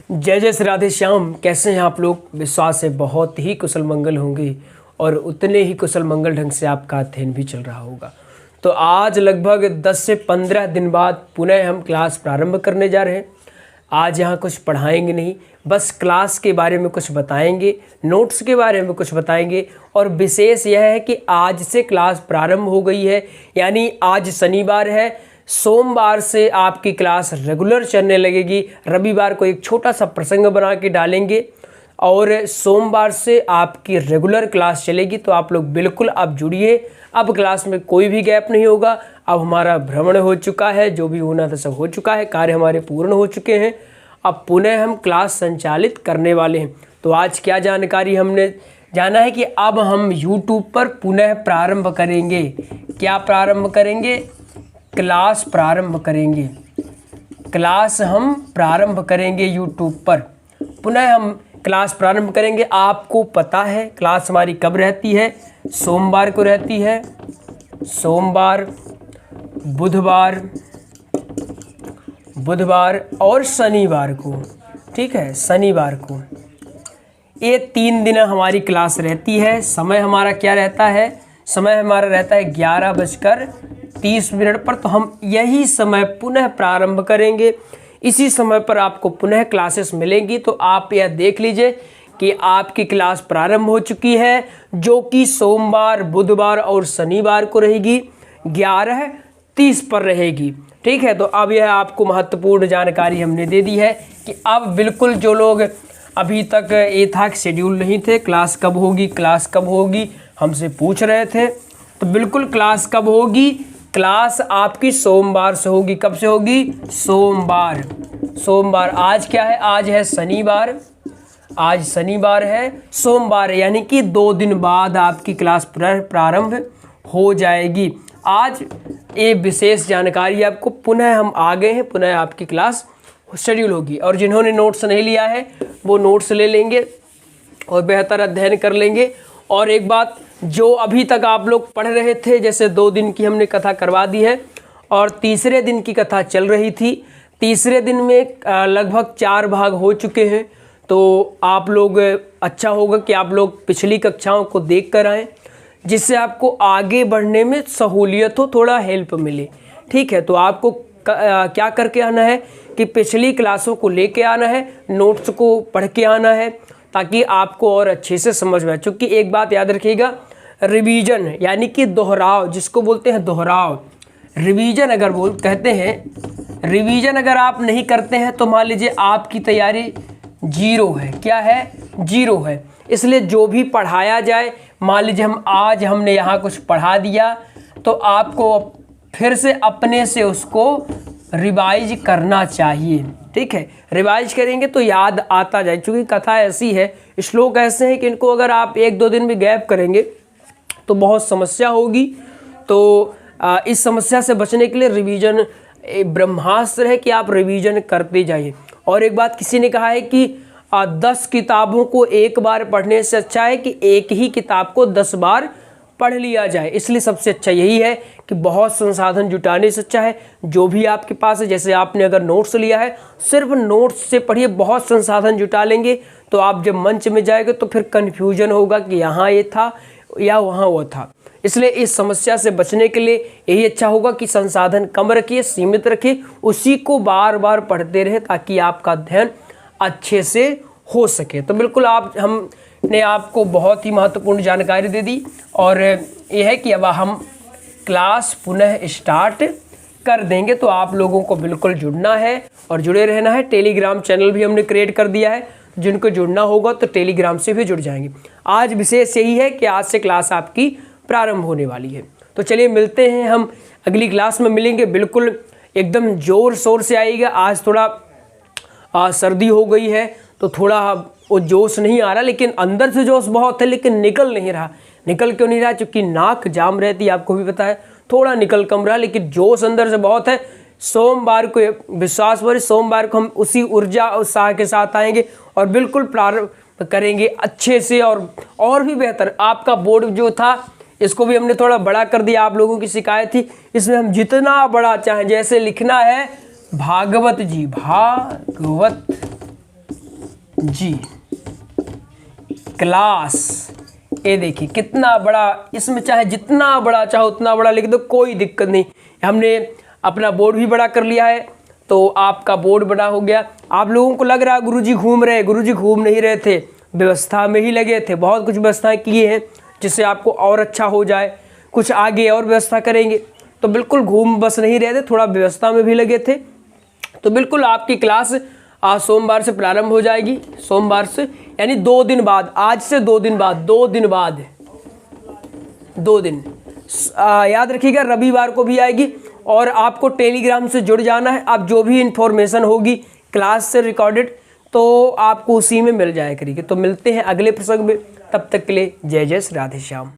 जय जय श्री राधे श्याम। कैसे हैं आप लोग? विश्वास है बहुत ही कुशल मंगल होंगे और उतने ही कुशल मंगल ढंग से आपका अध्ययन भी चल रहा होगा। तो आज लगभग 10 से 15 दिन बाद पुनः हम क्लास प्रारंभ करने जा रहे हैं। आज यहाँ कुछ पढ़ाएंगे नहीं, बस क्लास के बारे में कुछ बताएंगे, नोट्स के बारे में कुछ बताएंगे। और विशेष यह है कि आज से क्लास प्रारंभ हो गई है, यानी आज शनिवार है, सोमवार से आपकी क्लास रेगुलर चलने लगेगी। रविवार को एक छोटा सा प्रसंग बना के डालेंगे और सोमवार से आपकी रेगुलर क्लास चलेगी। तो आप लोग बिल्कुल अब जुड़िए। अब क्लास में कोई भी गैप नहीं होगा। अब हमारा भ्रमण हो चुका है, जो भी होना था सब हो चुका है, कार्य हमारे पूर्ण हो चुके हैं। अब पुनः हम क्लास संचालित करने वाले हैं। तो आज क्या जानकारी हमने जाना है कि अब हम YouTube पर पुनः प्रारंभ करेंगे। क्या प्रारंभ करेंगे? क्लास प्रारंभ करेंगे। क्लास हम प्रारंभ करेंगे YouTube पर। पुनः हम क्लास प्रारंभ करेंगे। आपको पता है क्लास हमारी कब रहती है? सोमवार को रहती है। सोमवार, बुधवार और शनिवार को। ठीक है, शनिवार को। ये 3 दिन हमारी क्लास रहती है। समय हमारा क्या रहता है? समय हमारा रहता है 11:30 पर। तो हम यही समय पुनः प्रारंभ करेंगे। इसी समय पर आपको पुनः क्लासेस मिलेंगी। तो आप यह देख लीजिए कि आपकी क्लास प्रारंभ हो चुकी है, जो कि सोमवार, बुधवार और शनिवार को रहेगी, 11:30 पर रहेगी। ठीक है, तो अब यह आपको महत्वपूर्ण जानकारी हमने दे दी है कि अब बिल्कुल जो लोग अभी तक ये था कि शेड्यूल नहीं थे, क्लास कब होगी, क्लास कब होगी, हमसे पूछ रहे थे। तो बिल्कुल क्लास कब होगी? क्लास आपकी सोमवार से होगी। कब से होगी? सोमवार। आज क्या है? आज है शनिवार। आज शनिवार है, सोमवार है, यानी कि 2 दिन बाद आपकी क्लास प्रारंभ हो जाएगी। आज ये विशेष जानकारी आपको पुनः हम आ गए हैं। पुनः आपकी क्लास शेड्यूल होगी। और जिन्होंने नोट्स नहीं लिया है वो नोट्स ले लेंगे और बेहतर अध्ययन कर लेंगे। और एक बात, जो अभी तक आप लोग पढ़ रहे थे, जैसे 2 दिन की हमने कथा करवा दी है और तीसरे दिन की कथा चल रही थी। तीसरे दिन में लगभग 4 भाग हो चुके हैं। तो आप लोग, अच्छा होगा कि आप लोग पिछली कक्षाओं को देख कर आएँ, जिससे आपको आगे बढ़ने में सहूलियत हो, थोड़ा हेल्प मिले। ठीक है, तो आपको क्या करके आना है कि पिछली क्लासों को लेके आना है, नोट्स को पढ़ के आना है, ताकि आपको और अच्छे से समझ में आए। क्योंकि एक बात याद रखिएगा, रिवीजन यानी कि दोहराव, जिसको बोलते हैं दोहराव, रिवीजन अगर कहते हैं, रिवीजन अगर आप नहीं करते हैं तो मान लीजिए आपकी तैयारी 0 है। क्या है? 0 है। इसलिए जो भी पढ़ाया जाए, मान लीजिए आज हमने यहाँ कुछ पढ़ा दिया, तो आपको फिर से अपने से उसको रिवाइज करना चाहिए। ठीक है, रिवाइज करेंगे तो याद आता जाए। क्योंकि कथा ऐसी है, श्लोक ऐसे हैं कि इनको अगर आप 1-2 दिन भी गैप करेंगे तो बहुत समस्या होगी। तो इस समस्या से बचने के लिए रिवीजन ब्रह्मास्त्र है कि आप रिवीजन करते जाइए। और एक बात किसी ने कहा है कि 10 किताबों को एक बार पढ़ने से अच्छा है कि एक ही किताब को 10 बार पढ़ लिया जाए। इसलिए सबसे अच्छा यही है कि बहुत संसाधन जुटाने से अच्छा है जो भी आपके पास है। जैसे आपने अगर नोट्स लिया है, सिर्फ नोट्स से पढ़िए, बहुत संसाधन जुटा लेंगे तो आप जब मंच में जाएंगे तो फिर कन्फ्यूजन होगा कि यहाँ ये था या वहाँ वो था। इसलिए इस समस्या से बचने के लिए यही अच्छा होगा कि संसाधन कम रखिए, सीमित रखिए, उसी को बार बार पढ़ते रहे, ताकि आपका अध्ययन अच्छे से हो सके। तो बिल्कुल हमने आपको बहुत ही महत्वपूर्ण जानकारी दे दी। और यह है कि अब हम क्लास पुनः स्टार्ट कर देंगे। तो आप लोगों को बिल्कुल जुड़ना है और जुड़े रहना है। टेलीग्राम चैनल भी हमने क्रिएट कर दिया है, जिनको जुड़ना होगा तो टेलीग्राम से भी जुड़ जाएंगे। आज विशेष यही है कि आज से क्लास आपकी प्रारंभ होने वाली है। तो चलिए मिलते हैं, हम अगली क्लास में मिलेंगे। बिल्कुल एकदम ज़ोर शोर से आएगा। आज थोड़ा सर्दी हो गई है तो थोड़ा वो जोश नहीं आ रहा, लेकिन अंदर से जोश बहुत है, लेकिन निकल नहीं रहा। निकल क्यों नहीं रहा? क्योंकि नाक जाम रहती है, आपको भी पता है। थोड़ा निकल कम रहा, लेकिन जोश अंदर से बहुत है। सोमवार को, विश्वास पर सोमवार को हम उसी ऊर्जा उत्साह के साथ आएंगे और बिल्कुल प्रारंभ करेंगे अच्छे से और भी बेहतर। आपका बोर्ड जो था इसको भी हमने थोड़ा बड़ा कर दिया, आप लोगों की शिकायत थी। इसमें हम जितना बड़ा चाहें, जैसे लिखना है भागवत जी, भागवत जी क्लास। ये देखिए कितना बड़ा, इसमें चाहे जितना बड़ा चाहो उतना बड़ा लिख दो, कोई दिक्कत नहीं। हमने अपना बोर्ड भी बड़ा कर लिया है, तो आपका बोर्ड बड़ा हो गया। आप लोगों को लग रहा है गुरुजी घूम रहे, गुरुजी घूम नहीं रहे थे, व्यवस्था में ही लगे थे। बहुत कुछ व्यवस्थाएं की हैं जिससे आपको और अच्छा हो जाए, कुछ आगे और व्यवस्था करेंगे। तो बिल्कुल घूम बस नहीं रहे थे, थोड़ा व्यवस्था में भी लगे थे। तो बिल्कुल आपकी क्लास आज सोमवार से प्रारंभ हो जाएगी। सोमवार से यानी 2 दिन बाद, आज से 2 दिन बाद, 2 दिन बाद, 2 दिन याद रखिएगा, रविवार को भी आएगी। और आपको टेलीग्राम से जुड़ जाना है। आप जो भी इन्फॉर्मेशन होगी क्लास से रिकॉर्डेड, तो आपको उसी में मिल जाया करेगी। तो मिलते हैं अगले प्रसंग में, तब तक के लिए जय जय श्री राधे श्याम।